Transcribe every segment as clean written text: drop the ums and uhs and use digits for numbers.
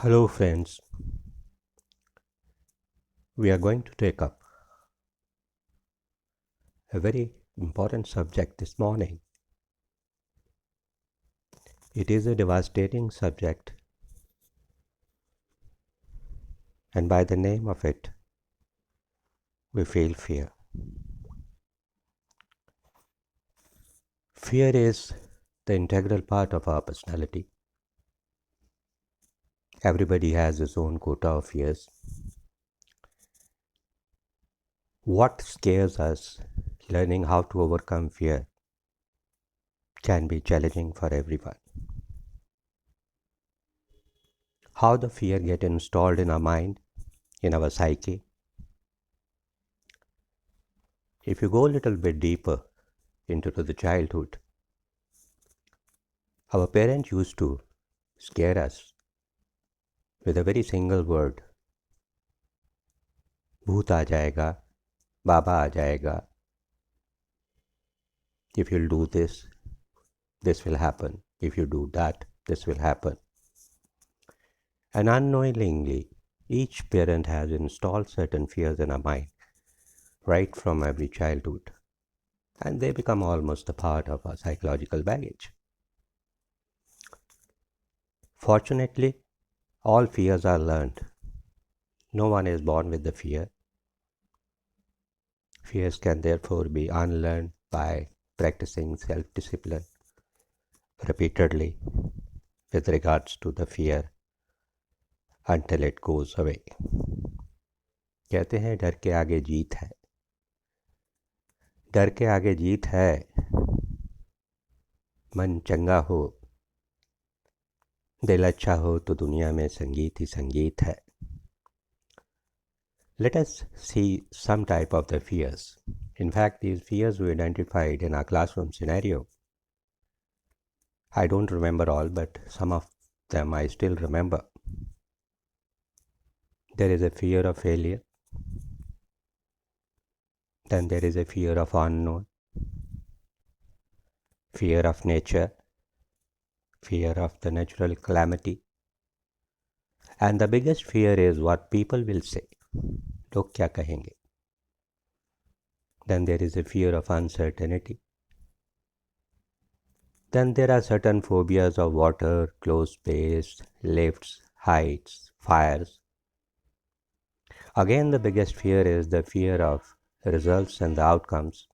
Hello, friends. We are going to take up a very important subject this morning. It is a devastating subject, and by the name of it, we feel fear. Fear is the integral part of our personality. Everybody has his own quota of fears. What scares us, learning how to overcome fear, can be challenging for everyone. How the fear gets installed in our mind, in our psyche. If you go a little bit deeper into the childhood, our parents used to scare us with a very single word. भूत आ जाएगा, बाबा आ जाएगा. If you'll do this, this will happen. If you do that, this will happen. And unknowingly, each parent has installed certain fears in our mind right from every childhood, and they become almost a part of our psychological baggage. Fortunately, all fears are learned. No one is born with the fear. Fears can therefore be unlearned by practicing self-discipline repeatedly with regards to the fear until it goes away. कहते हैं डर के आगे जीत है. डर के आगे जीत है. मन चंगा हो, दिल अच्छा हो तो दुनिया में संगीत ही संगीत है. Let us see some type of the fears. In fact, these fears we identified in our classroom scenario. I don't remember all, but some of them I still remember. There is a fear of failure. Then there is a fear of unknown, fear of nature, fear of the natural calamity. And the biggest fear is what people will say. लोग क्या कहेंगे? Then there is a fear of uncertainty. Then there are certain phobias of water, closed space, lifts, heights, fires. Again, the biggest fear is the fear of results and the outcomes.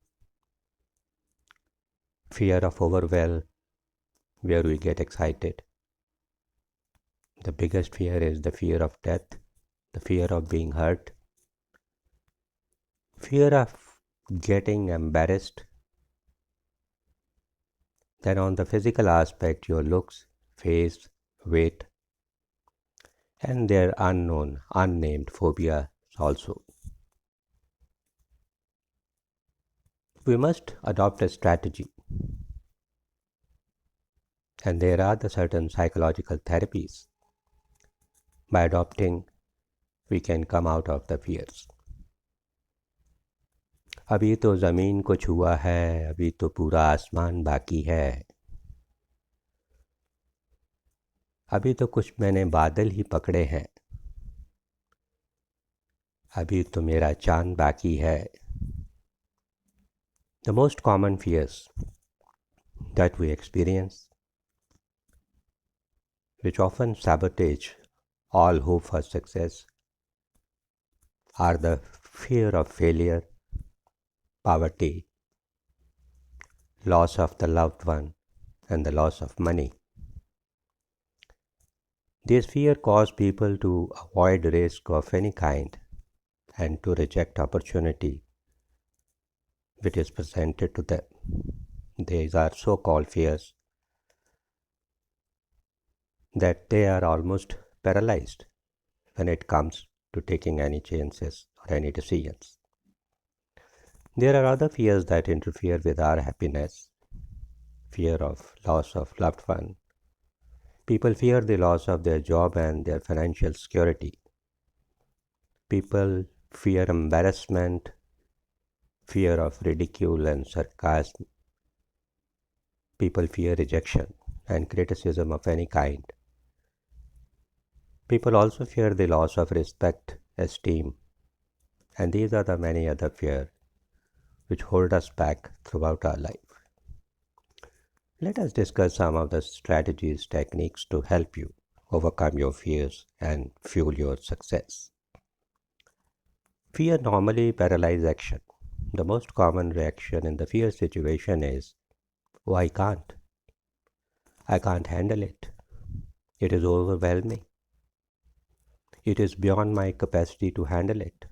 Fear of overwhelm, where we get excited. The biggest fear is the fear of death, the fear of being hurt, fear of getting embarrassed. Then on the physical aspect, your looks, face, weight, and their unknown, unnamed phobia also. We must adopt a strategy. And there are the certain psychological therapies. By adopting, we can come out of the fears. अभी तो ज़मीन को छुआ है, अभी तो पूरा आसमान बाकी है. अभी तो कुछ मैंने बादल ही पकड़े हैं. अभी तो मेरा चांद बाकी है. The most common fears that we experience, which often sabotage all hope for success, are the fear of failure, poverty, loss of the loved one, and the loss of money. These fears cause people to avoid risk of any kind and to reject opportunity which is presented to them. These are so-called fears that they are almost paralyzed when it comes to taking any chances or any decisions. There are other fears that interfere with our happiness. Fear of loss of loved one. People fear the loss of their job and their financial security. People fear embarrassment, fear of ridicule and sarcasm. People fear rejection and criticism of any kind. People also fear the loss of respect, esteem, and these are the many other fears which hold us back throughout our life. Let us discuss some of the strategies, techniques to help you overcome your fears and fuel your success. Fear normally paralyzes action. The most common reaction in the fear situation is, oh, I can't. I can't handle it. It is overwhelming. It is beyond my capacity to handle it.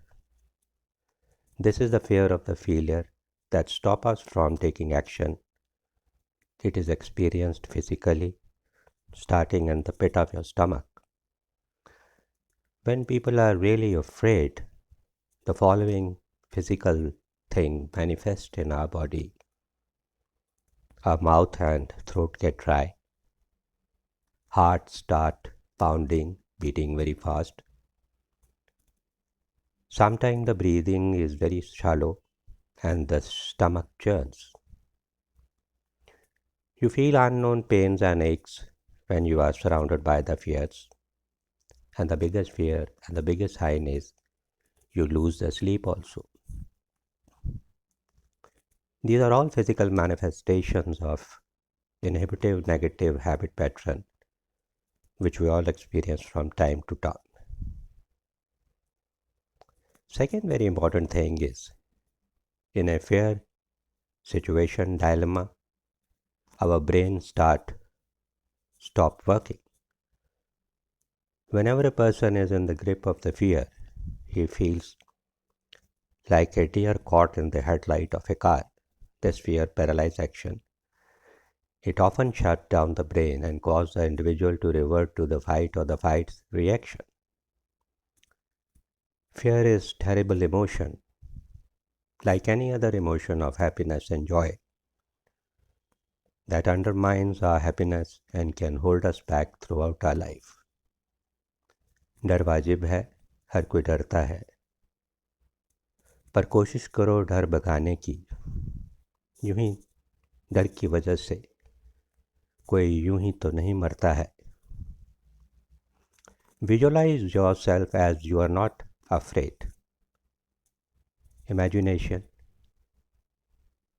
This is the fear of the failure that stops us from taking action. It is experienced physically, starting in the pit of your stomach. When people are really afraid, the following physical thing manifests in our body. Our mouth and throat get dry. Heart start pounding, beating very fast. Sometimes the breathing is very shallow and the stomach churns. You feel unknown pains and aches when you are surrounded by the fears. And the biggest fear and the biggest sign is you lose the sleep also. These are all physical manifestations of inhibitive negative habit pattern which we all experience from time to time. Second very important thing is in a fear situation dilemma, our brain stop working. Whenever a person is in the grip of the fear, he feels like a deer caught in the headlight of a car. This fear paralyzes action. It often shuts down the brain and causes the individual to revert to the fight or the fight reaction. Fear is terrible emotion, like any other emotion of happiness and joy, that undermines our happiness and can hold us back throughout our life. डर वाजिब है, हर कोई डरता है, पर कोशिश करो डर भगाने की। यूं ही डर की वजह से कोई यूं ही तो नहीं मरता है. Visualize yourself as you are not afraid. Imagination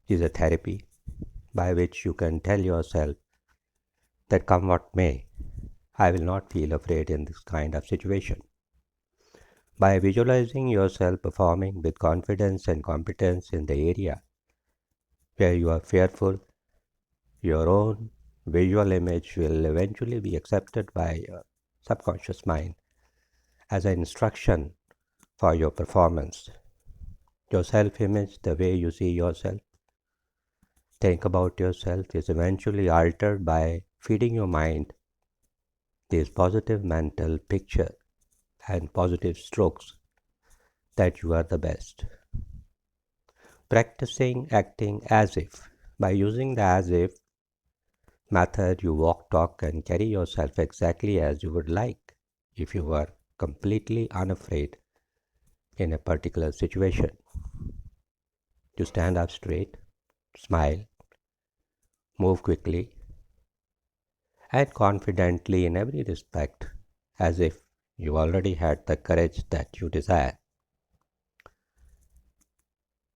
is a therapy by which you can tell yourself that come what may, I will not feel afraid in this kind of situation. By visualizing yourself performing with confidence and competence in the area where you are fearful, your own visual image will eventually be accepted by your subconscious mind as an instruction for your performance. Your self-image, the way you see yourself, think about yourself, is eventually altered by feeding your mind these positive mental picture and positive strokes that you are the best. Practicing acting as if. By using the as if method, you walk, talk and carry yourself exactly as you would like if you were completely unafraid in a particular situation. You stand up straight, smile, move quickly and confidently in every respect as if you already had the courage that you desire.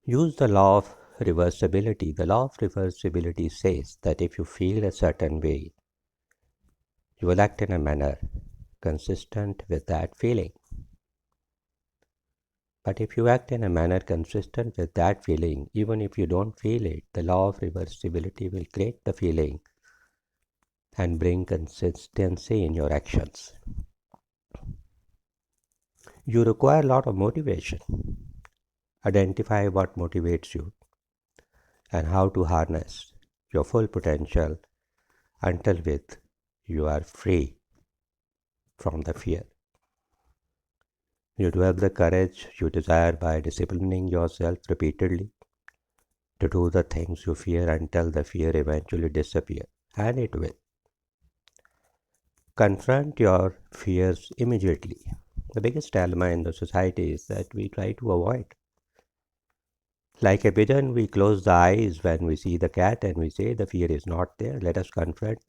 Use the law of reversibility. The law of reversibility says that if you feel a certain way, you will act in a manner consistent with that feeling. But if you act in a manner consistent with that feeling, even if you don't feel it, the law of reversibility will create the feeling and bring consistency in your actions. You require a lot of motivation. Identify what motivates you and how to harness your full potential until with you are free from the fear. You develop the courage you desire by disciplining yourself repeatedly to do the things you fear until the fear eventually disappears, and it will. Confront your fears immediately. The biggest dilemma in the society is that we try to avoid. Like a pigeon, we close the eyes when we see the cat and we say the fear is not there. Let us confront